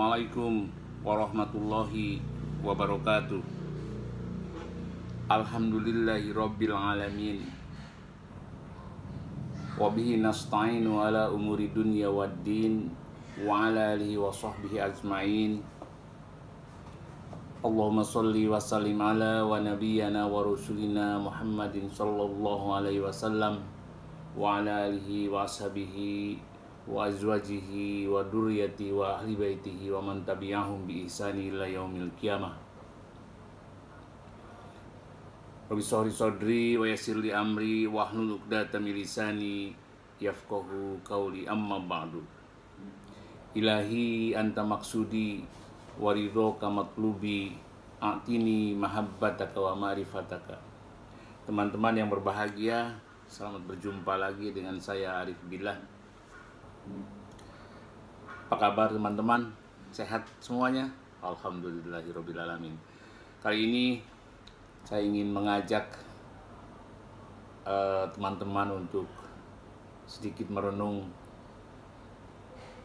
Assalamualaikum warahmatullahi wabarakatuh. Alhamdulillahi rabbil alamin. Wabihi nasta'inu ala umuri dunya waddin. Wa ala alihi wa sahbihi ajma'in. Allahumma salli wa sallim ala wa nabiyyana wa rasulina Muhammadin sallallahu alaihi wasallam wa ala alihi wa ashabihi wa azwajihi wa durriyati wa ahli baitihi wa man tabi'ahum bi ihsani ila yaumil qiyamah. Rabbi shrah li sadri wa yassir li amri wa hlul 'uqdatam min lisani yafqahu qawli, amma ba'du. Ilahi anta maksudi wa ridhoka matlubi, a'tini mahabbataka wa ma'rifataka. Teman-teman yang berbahagia, selamat berjumpa lagi dengan saya Arif Billah. Apa kabar teman-teman? Sehat semuanya? Alhamdulillahirabbil alamin. Kali ini saya ingin mengajak teman-teman untuk sedikit merenung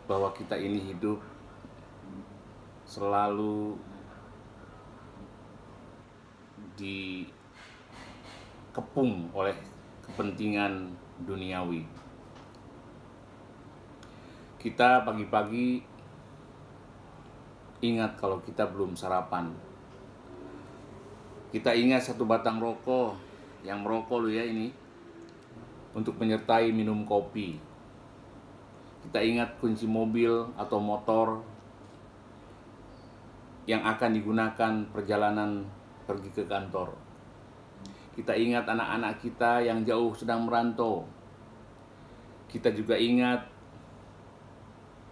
bahwa kita ini hidup selalu dikepung oleh kepentingan duniawi. Kita pagi-pagi ingat kalau kita belum sarapan. Kita ingat satu batang rokok, yang merokok lu ya ini, untuk menyertai minum kopi. Kita ingat kunci mobil atau motor yang akan digunakan perjalanan pergi ke kantor. Kita ingat anak-anak kita yang jauh sedang merantau. Kita juga ingat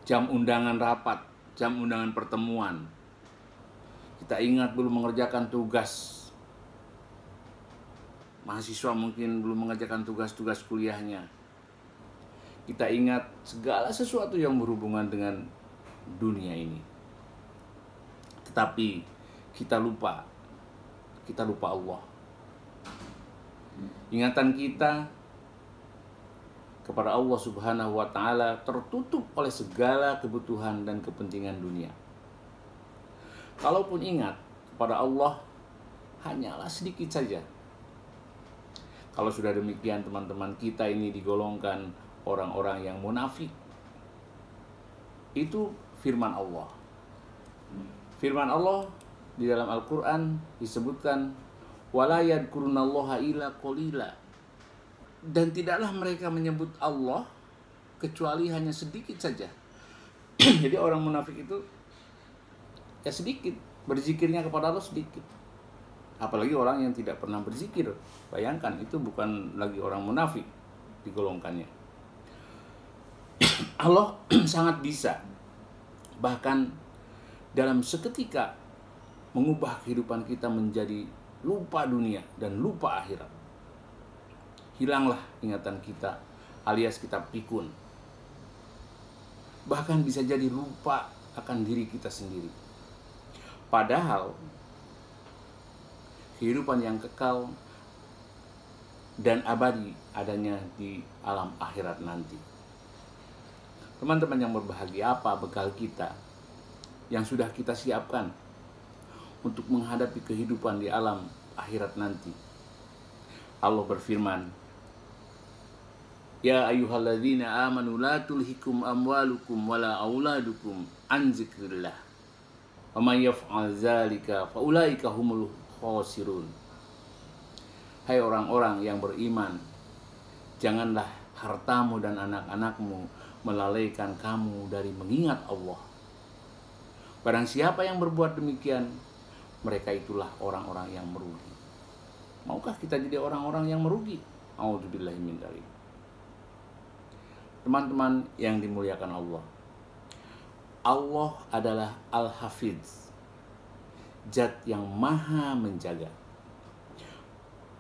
jam undangan rapat, jam undangan pertemuan. Kita ingat belum mengerjakan tugas. Mahasiswa mungkin belum mengerjakan tugas-tugas kuliahnya. Kita ingat segala sesuatu yang berhubungan dengan dunia ini. Tetapi kita lupa Allah. Ingatan kita kepada Allah Subhanahu wa Ta'ala tertutup oleh segala kebutuhan dan kepentingan dunia. Kalaupun ingat kepada Allah, hanyalah sedikit saja. Kalau sudah demikian, teman-teman, kita ini digolongkan orang-orang yang munafik. Itu firman Allah. Firman Allah di dalam Al-Quran disebutkan, wala yadkurunallaha illa qalila. Dan tidaklah mereka menyebut Allah kecuali hanya sedikit saja. Jadi orang munafik itu ya sedikit, berzikirnya kepada Allah sedikit. Apalagi orang yang tidak pernah berzikir. Bayangkan, itu bukan lagi orang munafik digolongkannya. Allah sangat bisa, bahkan dalam seketika, mengubah kehidupan kita menjadi lupa dunia dan lupa akhirat. Hilanglah ingatan kita, alias kita pikun. Bahkan bisa jadi lupa akan diri kita sendiri. Padahal kehidupan yang kekal dan abadi adanya di alam akhirat nanti. Teman-teman yang berbahagia, apa bekal kita yang sudah kita siapkan untuk menghadapi kehidupan di alam akhirat nanti? Allah berfirman, ya ayyuhalladzina amanu la tulhikum amwalukum wala auladukum an zikrillah. Wa may yaf'al dzalika fa ulaika humul khasirun. Hai orang-orang yang beriman, janganlah hartamu dan anak-anakmu melalaikan kamu dari mengingat Allah. Barang siapa yang berbuat demikian, mereka itulah orang-orang yang merugi. Maukah kita jadi orang-orang yang merugi? A'udzubillahi min dzalik. Teman-teman yang dimuliakan Allah, Allah adalah Al-Hafiz, Zat yang maha menjaga.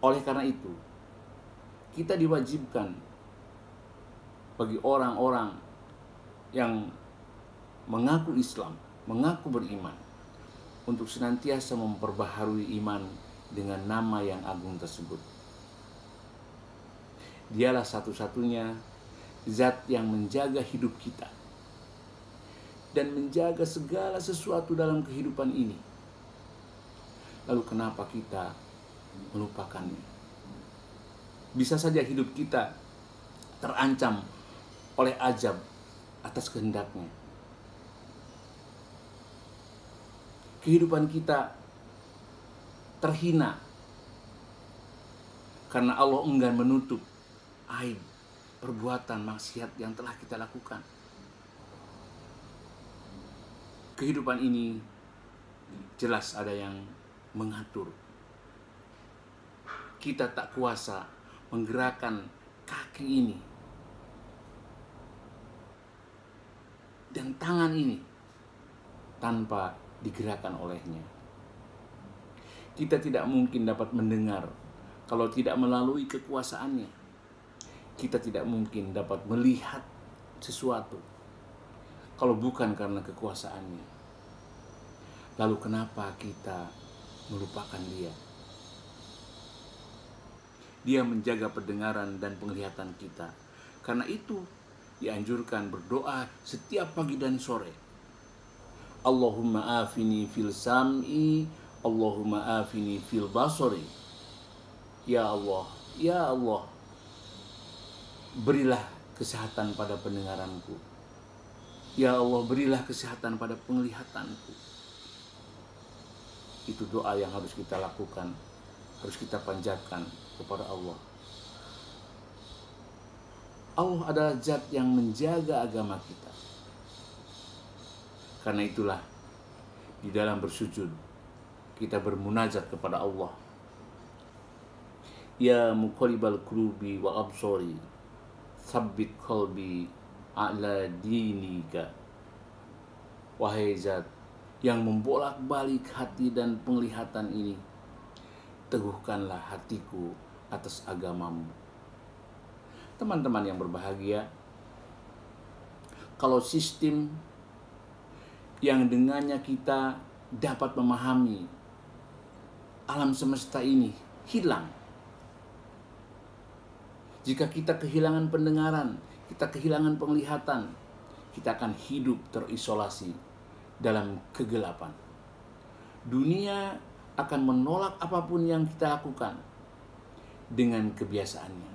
Oleh karena itu, kita diwajibkan bagi orang-orang yang mengaku Islam, mengaku beriman, untuk senantiasa memperbaharui iman dengan nama yang agung tersebut. Dialah satu-satunya Zat yang menjaga hidup kita. dan menjaga segala sesuatu dalam kehidupan ini. Lalu kenapa kita melupakannya? Bisa saja hidup kita terancam oleh azab atas kehendaknya. Kehidupan kita terhina karena Allah enggan menutup aib perbuatan maksiat yang telah kita lakukan. Kehidupan ini jelas ada yang mengatur. Kita tak kuasa menggerakkan kaki ini dan tangan ini tanpa digerakkan olehnya. Kita tidak mungkin dapat mendengar kalau tidak melalui kekuasaannya. Kita tidak mungkin dapat melihat sesuatu kalau bukan karena kekuasaannya. Lalu kenapa kita melupakan Dia? Dia menjaga pendengaran dan penglihatan kita. Karena itu dianjurkan berdoa setiap pagi dan sore. Allahumma afini fil sam'i, Allahumma afini fil basari. Ya Allah, ya Allah, berilah kesehatan pada pendengaranku. Ya Allah, berilah kesehatan pada penglihatanku. Itu doa yang harus kita lakukan, harus kita panjatkan kepada Allah. Allah adalah zat yang menjaga agama kita. Karena itulah di dalam bersujud kita bermunajat kepada Allah. Ya muqallibal qulubi wa absori, tsabbit qalbi ala dinika. Wahai zat yang membolak-balik hati dan penglihatan ini, teguhkanlah hatiku atas agamamu. Teman-teman yang berbahagia, kalau sistem yang dengannya kita dapat memahami alam semesta ini hilang, jika kita kehilangan pendengaran, kita kehilangan penglihatan, kita akan hidup terisolasi dalam kegelapan. Dunia akan menolak apapun yang kita lakukan dengan kebiasaannya.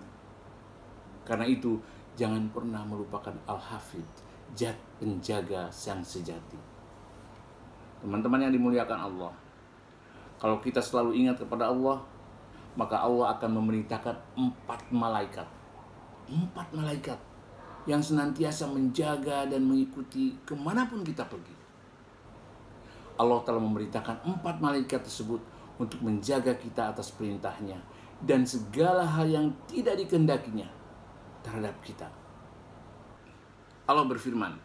Karena itu, jangan pernah melupakan Al-Hafidh, zat penjaga yang sejati. Teman-teman yang dimuliakan Allah, kalau kita selalu ingat kepada Allah, maka Allah akan memerintahkan 4 malaikat. 4 malaikat yang senantiasa menjaga dan mengikuti kemanapun kita pergi. Allah telah memerintahkan 4 malaikat tersebut untuk menjaga kita atas perintahnya dan segala hal yang tidak dikehendakinya terhadap kita. Allah berfirman,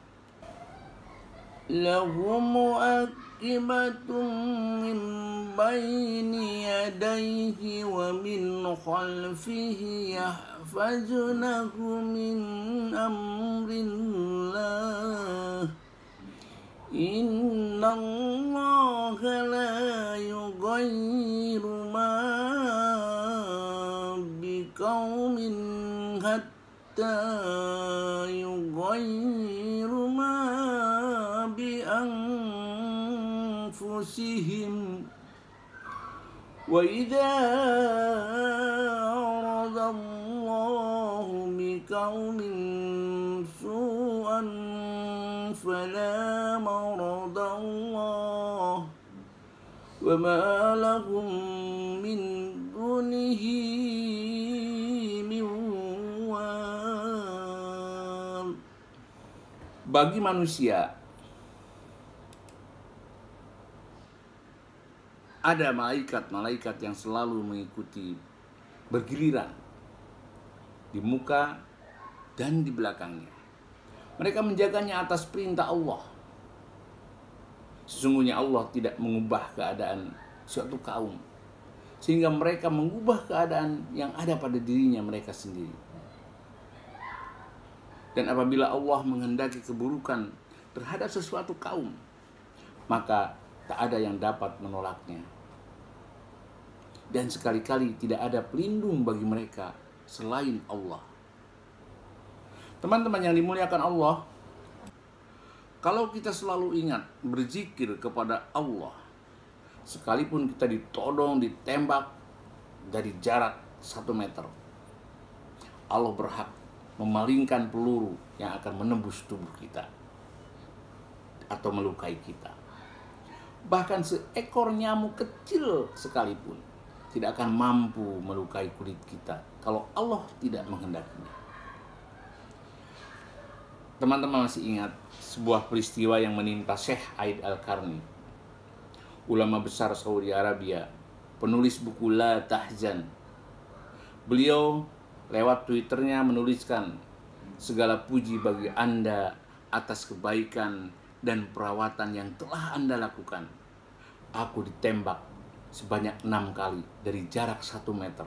lahum mu'aqibatun min baini yadayhi wa min khalfihi yahfazunahu min amrillah. Inna Allah la yughayyiru ma biqaumin hatta yughayyiru ma bi anfusihim. Wa idza arada Allahu biqaumin su'an fala marada Allah wa ma lahum min dunihi min wal. Bagi manusia ada malaikat-malaikat yang selalu mengikuti bergiliran di muka dan di belakangnya. Mereka menjaganya atas perintah Allah. Sesungguhnya Allah tidak mengubah keadaan suatu kaum sehingga mereka mengubah keadaan yang ada pada dirinya mereka sendiri. Dan apabila Allah menghendaki keburukan terhadap sesuatu kaum, maka tak ada yang dapat menolaknya. Dan sekali-kali tidak ada pelindung bagi mereka selain Allah. Teman-teman yang dimuliakan Allah, Kalau kita selalu ingat berzikir kepada Allah, sekalipun kita ditodong, ditembak dari jarak 1 meter, Allah berhak memalingkan peluru yang akan menembus tubuh kita atau melukai kita. Bahkan seekor nyamuk kecil sekalipun tidak akan mampu melukai kulit kita kalau Allah tidak menghendakinya. Teman-teman masih ingat sebuah peristiwa yang menimpa Syekh Aid Al-Qarni, ulama besar Saudi Arabia, penulis buku La Tahzan. Beliau lewat Twitternya menuliskan, segala puji bagi Anda atas kebaikan dan perawatan yang telah Anda lakukan. Aku ditembak sebanyak 6 kali dari jarak 1 meter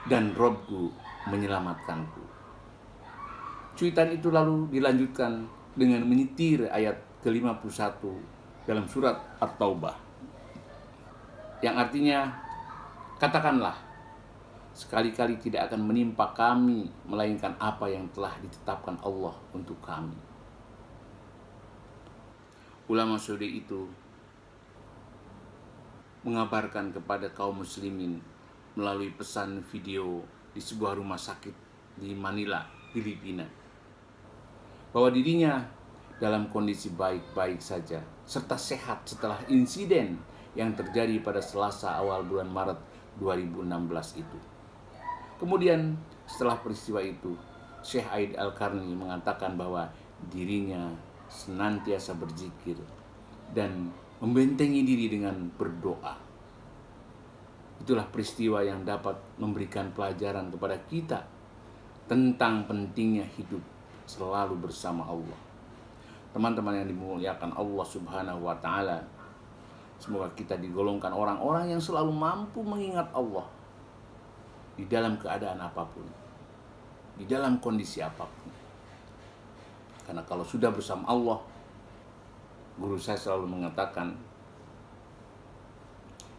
dan Robku menyelamatkanku. Cuitan itu lalu dilanjutkan dengan menyitir ayat ke-51 dalam surat At-Taubah, yang artinya, katakanlah, sekali-kali tidak akan menimpa kami melainkan apa yang telah ditetapkan Allah untuk kami. Ulama Saudi itu mengabarkan kepada kaum muslimin melalui pesan video di sebuah rumah sakit di Manila, Filipina, bahwa dirinya dalam kondisi baik-baik saja serta sehat setelah insiden yang terjadi pada Selasa awal bulan Maret 2016 itu. Kemudian setelah peristiwa itu, Syekh Aid Al-Qarni mengatakan bahwa dirinya senantiasa berzikir dan membentengi diri dengan berdoa. Itulah peristiwa yang dapat memberikan pelajaran kepada kita tentang pentingnya hidup selalu bersama Allah. Teman-teman yang dimuliakan Allah Subhanahu wa Ta'ala, semoga kita digolongkan orang-orang yang selalu mampu mengingat Allah di dalam keadaan apapun, di dalam kondisi apapun. Karena kalau sudah bersama Allah, guru saya selalu mengatakan,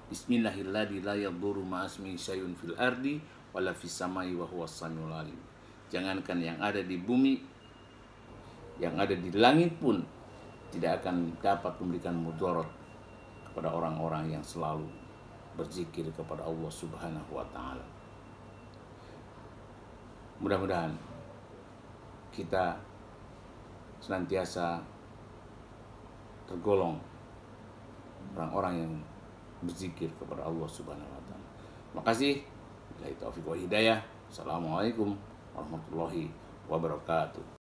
Bismillahirrahmanirrahim, la yadurru ma'asmi syai'un fil ardi wala fis samai wa huwas samiul alim. Jangankan yang ada di bumi, yang ada di langit pun tidak akan dapat memberikan mudarat kepada orang-orang yang selalu berzikir kepada Allah Subhanahu wa Ta'ala. Mudah-mudahan kita senantiasa tergolong orang-orang yang berzikir kepada Allah Subhanahu wa Ta'ala. Terima kasih. Billahi taufiq wa hidayah. Assalamualaikum warahmatullahi wabarakatuh.